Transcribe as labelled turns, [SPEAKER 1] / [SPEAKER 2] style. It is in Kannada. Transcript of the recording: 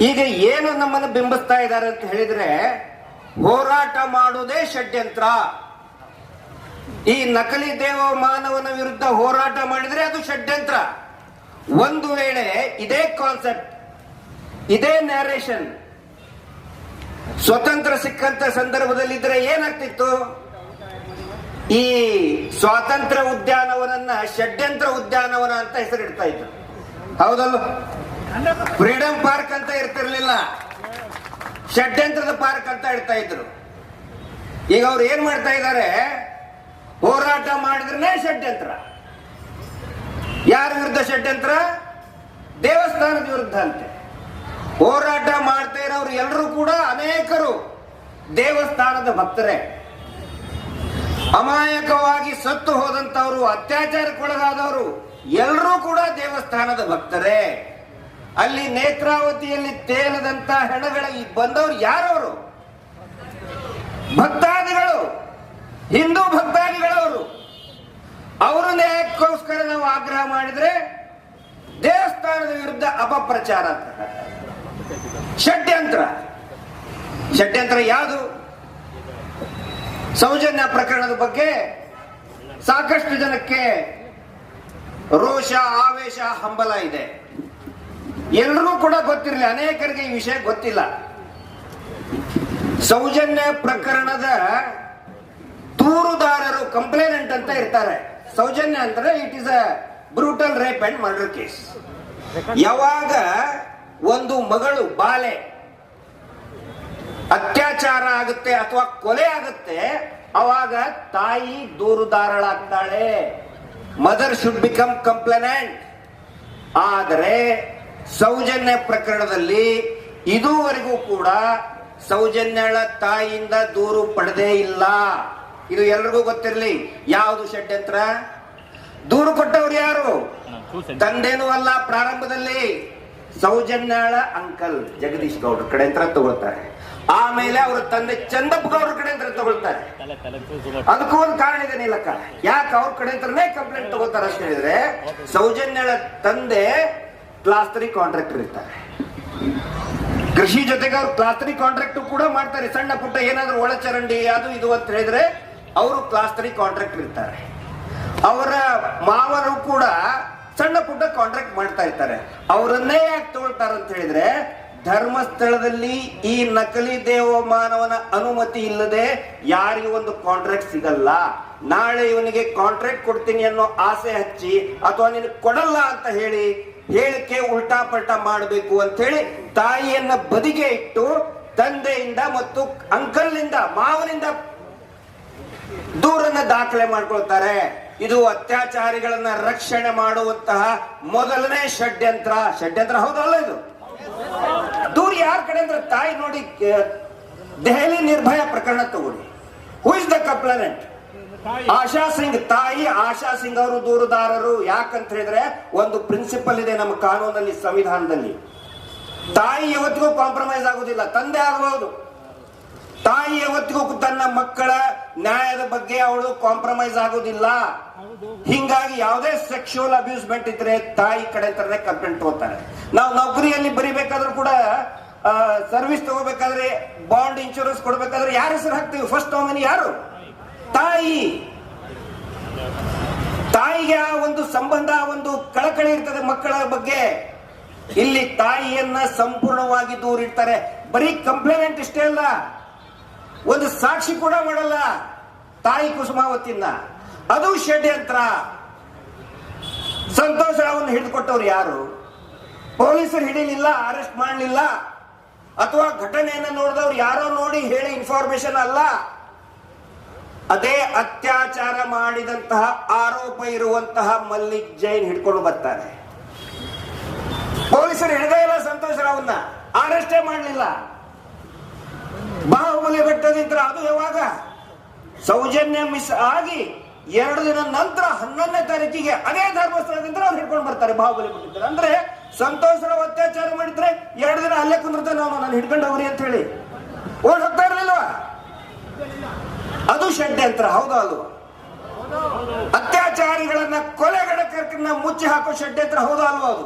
[SPEAKER 1] ಈಗ ಏನು ನಮ್ಮನ್ನು ಬಿಂಬಿಸ್ತಾ ಇದ್ದಾರೆ ಅಂತ ಹೇಳಿದ್ರೆ, ಹೋರಾಟ ಮಾಡುವುದೇ ಷಡ್ಯಂತ್ರ. ಈ ನಕಲಿ ದೇವ ಮಾನವನ ವಿರುದ್ಧ ಹೋರಾಟ ಮಾಡಿದ್ರೆ ಅದು ಷಡ್ಯಂತ್ರ. ಒಂದು ವೇಳೆ ಇದೇ ಕಾನ್ಸೆಪ್ಟ್, ಇದೇ ನ್ಯಾರೇಷನ್ ಸ್ವತಂತ್ರ ಸಿಕ್ಕಂತ ಸಂದರ್ಭದಲ್ಲಿ ಇದ್ರೆ ಏನಾಗ್ತಿತ್ತು? ಈ ಸ್ವಾತಂತ್ರ್ಯ ಉದ್ಯಾನವನನ್ನ ಷಡ್ಯಂತ್ರ ಉದ್ಯಾನವನ ಅಂತ ಹೆಸರಿಡ್ತಾ ಇದ್ರು, ಹೌದಲ್ಲ? ಫ್ರೀಡಂ ಪಾರ್ಕ್ ಅಂತ ಇರ್ತಿರ್ಲಿಲ್ಲ, ಷಡ್ಯಂತ್ರದ ಪಾರ್ಕ್ ಅಂತ ಇಡ್ತಾ ಇದ್ರು. ಈಗ ಅವ್ರು ಏನ್ ಮಾಡ್ತಾ ಇದ್ದಾರೆ? ಹೋರಾಟ ಮಾಡಿದ್ರೆ ಷಡ್ಯಂತ್ರ. ಯಾರ ವಿರುದ್ಧ ಷಡ್ಯಂತ್ರ? ದೇವಸ್ಥಾನದ ವಿರುದ್ಧ ಅಂತೆ. ಹೋರಾಟ ಮಾಡ್ತಾ ಇರೋರು ಎಲ್ಲರೂ ಕೂಡ ಅನೇಕರು ದೇವಸ್ಥಾನದ ಭಕ್ತರೇ. ಅಮಾಯಕವಾಗಿ ಸತ್ತು ಹೋದಂತವರು, ಅತ್ಯಾಚಾರಕ್ಕೊಳಗಾದವರು ಎಲ್ಲರೂ ಕೂಡ ದೇವಸ್ಥಾನದ ಭಕ್ತರೇ. ಅಲ್ಲಿ ನೇತ್ರಾವತಿಯಲ್ಲಿ ತೇಲದಂತ ಹೆಣಗಳಿಗೆ ಬಂದವರು ಯಾರವರು? ಭಕ್ತಾದಿಗಳು, ಹಿಂದೂ ಭಕ್ತಾದಿಗಳವರು. ಅವರು ನ್ಯಾಯಕ್ಕೋಸ್ಕರ ನಾವು ಆಗ್ರಹ ಮಾಡಿದ್ರೆ ದೇವಸ್ಥಾನದ ವಿರುದ್ಧ ಅಪಪ್ರಚಾರ ಅಂತ. ಷಡ್ಯಂತ್ರ. ಷಡ್ಯಂತ್ರ ಯಾವುದು? ಸೌಜನ್ಯ ಪ್ರಕರಣದ ಬಗ್ಗೆ ಸಾಕಷ್ಟು ಜನಕ್ಕೆ ರೋಷ, ಆವೇಶ, ಹಂಬಲ ಇದೆ. ಎಲ್ಲರೂ ಕೂಡ ಗೊತ್ತಿರಲಿ, ಅನೇಕರಿಗೆ ಈ ವಿಷಯ ಗೊತ್ತಿಲ್ಲ. ಸೌಜನ್ಯ ಪ್ರಕರಣದ ದೂರುದಾರರು, ಕಂಪ್ಲೇನೆಂಟ್ ಅಂತ ಇರ್ತಾರೆ. ಸೌಜನ್ಯ ಅಂದ್ರೆ it is a brutal rape and murder case. ಯಾವಾಗ ಒಂದು ಮಗಳು, ಬಾಲೆ ಅತ್ಯಾಚಾರ ಆಗುತ್ತೆ ಅಥವಾ ಕೊಲೆ ಆಗುತ್ತೆ, ಅವಾಗ ತಾಯಿ ದೂರುದಾರಳಾಗ್ತಾಳೆ. Mother should become complainant. ಆದರೆ ಸೌಜನ್ಯ ಪ್ರಕರಣದಲ್ಲಿ ಇದುವರೆಗೂ ಕೂಡ ಸೌಜನ್ಯಳ ತಾಯಿಯಿಂದ ದೂರು ಪಡೆದೇ ಇಲ್ಲ. ಇದು ಎಲ್ರಿಗೂ ಗೊತ್ತಿರಲಿ. ಯಾವುದು ಷಡ್ಯಂತ್ರ? ದೂರು ಕೊಟ್ಟವ್ರು ಯಾರು? ತಂದೆನೂ ಅಲ್ಲ. ಪ್ರಾರಂಭದಲ್ಲಿ ಸೌಜನ್ಯಳ ಅಂಕಲ್ ಜಗದೀಶ್ ಗೌಡ್ರ ಕಡೆ ಅಂತ ತಗೊಳ್ತಾರೆ. ಆಮೇಲೆ ಅವರ ತಂದೆ ಚಂದಪ್ಪ ಗೌಡ್ರ ಕಡೆ ಅಂತ ತಗೊಳ್ತಾರೆ. ಅದಕ್ಕೂ ಒಂದು ಕಾರಣ ಇದೆ ನೀಲಕ್ಕ. ಯಾಕೆ ಅವ್ರ ಕಡೆ ಅಂತಾನೆ ಕಂಪ್ಲೇಂಟ್ ತಗೋತಾರೆ ಅಂತ ಹೇಳಿದ್ರೆ, ಸೌಜನ್ಯಳ ತಂದೆ ಕ್ಲಾಸ್ 3 ಕಾಂಟ್ರಾಕ್ಟರ್ ಇರ್ತಾರೆ. ಕೃಷಿ ಜೊತೆಗೆ ಅವ್ರು ಕ್ಲಾಸ್ 3 ಕಾಂಟ್ರಾಕ್ಟ್ ಕೂಡ ಮಾಡ್ತಾರೆ. ಸಣ್ಣ ಪುಟ್ಟ ಏನಾದ್ರೂ ಒಳಚರಂಡಿ ಅದು ಇದು ಅಂತ ಹೇಳಿದ್ರೆ ಅವರು ಕ್ಲಾಸ್ 3 ಕಾಂಟ್ರಾಕ್ಟರ್ ಇರ್ತಾರೆ. ಅವರ ಮಾವರು ಕೂಡ ಸಣ್ಣ ಪುಟ್ಟ ಕಾಂಟ್ರಾಕ್ಟ್ ಮಾಡ್ತಾ ಇರ್ತಾರೆ. ಅವರನ್ನೇ ಯಾಕೆ ತಗೊಳ್ತಾರೆ ಅಂತ ಹೇಳಿದ್ರೆ, ಧರ್ಮಸ್ಥಳದಲ್ಲಿ ಈ ನಕಲಿ ದೇವಮಾನವನ ಅನುಮತಿ ಇಲ್ಲದೆ ಯಾರಿಗೂ ಒಂದು ಕಾಂಟ್ರಾಕ್ಟ್ ಸಿಗಲ್ಲ. ನಾಳೆ ಇವನಿಗೆ ಕಾಂಟ್ರಾಕ್ಟ್ ಕೊಡ್ತೀನಿ ಅನ್ನೋ ಆಸೆ ಹಚ್ಚಿ ಅಥವಾ ನಿನಗೆ ಕೊಡಲ್ಲ ಅಂತ ಹೇಳಿ ಹೇಳಿಕೆ ಉಲ್ಟಾ ಪಲ್ಟಾ ಮಾಡಬೇಕು ಅಂತ ಹೇಳಿ ತಾಯಿಯನ್ನ ಬದಿಗೆ ಇಟ್ಟು ತಂದೆಯಿಂದ ಮತ್ತು ಅಂಕಲ್ನಿಂದ, ಮಾವನಿಂದ ದೂರನ್ನ ದಾಖಲೆ ಮಾಡ್ಕೊಳ್ತಾರೆ. ಇದು ಅತ್ಯಾಚಾರಿಗಳನ್ನ ರಕ್ಷಣೆ ಮಾಡುವಂತಹ ಮೊದಲನೇ ಷಡ್ಯಂತ್ರ. ಷಡ್ಯಂತ್ರ ಹೌದಲ್ಲ ಇದು? ದೂರ ಯಾರ ಕಡೆ ಅಂದ್ರೆ ತಾಯಿ ನೋಡಿ, ದೆಹಲಿ ನಿರ್ಭಯ ಪ್ರಕರಣ ತಗೊಳ್ಳಿ. Who is the complainant? Asha Singh. ತಾಯಿ ಆಶಾ ಸಿಂಗ್ ಅವರು ದೂರುದಾರರು. ಯಾಕಂತ ಹೇಳಿದ್ರೆ ಒಂದು ಪ್ರಿನ್ಸಿಪಲ್ ಇದೆ ನಮ್ಮ ಕಾನೂನಲ್ಲಿ, ಸಂವಿಧಾನದಲ್ಲಿ. ತಾಯಿ ಯಾವತ್ತಿಗೂ ಕಾಂಪ್ರಮೈಸ್ ಆಗುದಿಲ್ಲ. ತಂದೆ ಆಗಬಹುದು, ತಾಯಿ ಯಾವತ್ತಿಗೂ ತನ್ನ ಮಕ್ಕಳ ನ್ಯಾಯದ ಬಗ್ಗೆ ಅವಳು ಕಾಂಪ್ರಮೈಸ್ ಆಗುದಿಲ್ಲ. ಹಿಂಗಾಗಿ ಯಾವುದೇ ಸೆಕ್ಷುವಲ್ ಅಬ್ಯೂಸ್ಮೆಂಟ್ ಇದ್ರೆ ತಾಯಿ ಕಡೆ ಅಂತಾನೆ ಕಂಪ್ಲೇಂಟ್ ತಗೋತಾರೆ. ನಾವು ನೌಕರಿಯಲ್ಲಿ ಬರಿಬೇಕಾದ್ರೂ ಕೂಡ, ಸರ್ವಿಸ್ ತಗೋಬೇಕಾದ್ರೆ, ಬಾಂಡ್ ಇನ್ಶೂರೆನ್ಸ್ ಕೊಡ್ಬೇಕಾದ್ರೆ ಯಾರ ಹೆಸರು ಹಾಕ್ತೀವಿ? ಫಸ್ಟ್ ನಾಮಿನಿ ಯಾರು? ತಾಯಿ. ತಾಯಿಗೆ ಒಂದು ಸಂಬಂಧ, ಒಂದು ಕಳಕಳಿ ಇರ್ತದೆ ಮಕ್ಕಳ ಬಗ್ಗೆ. ಇಲ್ಲಿ ತಾಯಿಯನ್ನ ಸಂಪೂರ್ಣವಾಗಿ ದೂರಿಡ್ತಾರೆ. ಬರೀ ಕಂಪ್ಲೇನೆಂಟ್ ಇಷ್ಟೇ ಅಲ್ಲ, ಒಂದು ಸಾಕ್ಷಿ ಕೂಡ ಮಾಡಲ್ಲ ತಾಯಿ ಕುಸುಮಾವತಿನ. ಅದು ಷಡ್ಯಂತ್ರ. ಸಂತೋಷ್ ರಾವ್ನ ಹಿಡಿದುಕೊಟ್ಟವ್ರು ಯಾರು? ಪೊಲೀಸರು ಹಿಡಿಲಿಲ್ಲ, ಅರೆಸ್ಟ್ ಮಾಡಲಿಲ್ಲ, ಅಥವಾ ಘಟನೆಯನ್ನು ನೋಡಿದವ್ರು ಯಾರೋ ನೋಡಿ ಹೇಳಿ ಇನ್ಫಾರ್ಮೇಶನ್ ಅಲ್ಲ. ಅದೇ ಅತ್ಯಾಚಾರ ಮಾಡಿದಂತಹ ಆರೋಪ ಇರುವಂತಹ ಮಲ್ಲಿಕ್ ಜೈನ್ ಹಿಡ್ಕೊಂಡು ಬರ್ತಾರೆ. ಪೊಲೀಸರು ಹಿಡಿದೇ ಇಲ್ಲ ಸಂತೋಷ್ ರಾವ್ನ, ಅರೆಸ್ಟೇ ಮಾಡಲಿಲ್ಲ. ಬಾಹುಬಲಿ ಬೆಟ್ಟದಿಂದ ಅದು ಯಾವಾಗ? ಸೌಜನ್ಯ ಮಿಸ್ ಆಗಿ 2 ದಿನ ನಂತರ 11ನೇ ತಾರೀಕಿಗೆ ಅದೇ ಧರ್ಮಸ್ಥಳದಿಂದ ಅವ್ರು ಹಿಡ್ಕೊಂಡು ಬರ್ತಾರೆ ಬಾಹುಬಲಿ ಬೆಟ್ಟದಿಂದ. ಅಂದ್ರೆ ಸಂತೋಷ್ ರಾವ್ ಅತ್ಯಾಚಾರ ಮಾಡಿದ್ರೆ 2 ದಿನ ಅಲ್ಲೇ ಕುಂದಿರ್ತಾನೆ ಅವನು, ನಾನು ಹಿಡ್ಕೊಂಡು ಹೋಗ್ರಿ ಅಂತ ಹೇಳಿ ಓಡ್ ಹೋಗ್ತಾ ಇರ್ಲಿಲ್ವಾ? ಅದು ಷಡ್ಯಂತ್ರ. ಹೌದು, ಅದು ಅತ್ಯಾಚಾರಿಗಳನ್ನ, ಕೊಲೆಗಡಕರನ್ನ ಮುಚ್ಚಿ ಹಾಕೋ ಷಡ್ಯಂತ್ರ. ಹೌದು ಅಲ್ವಾ? ಅದು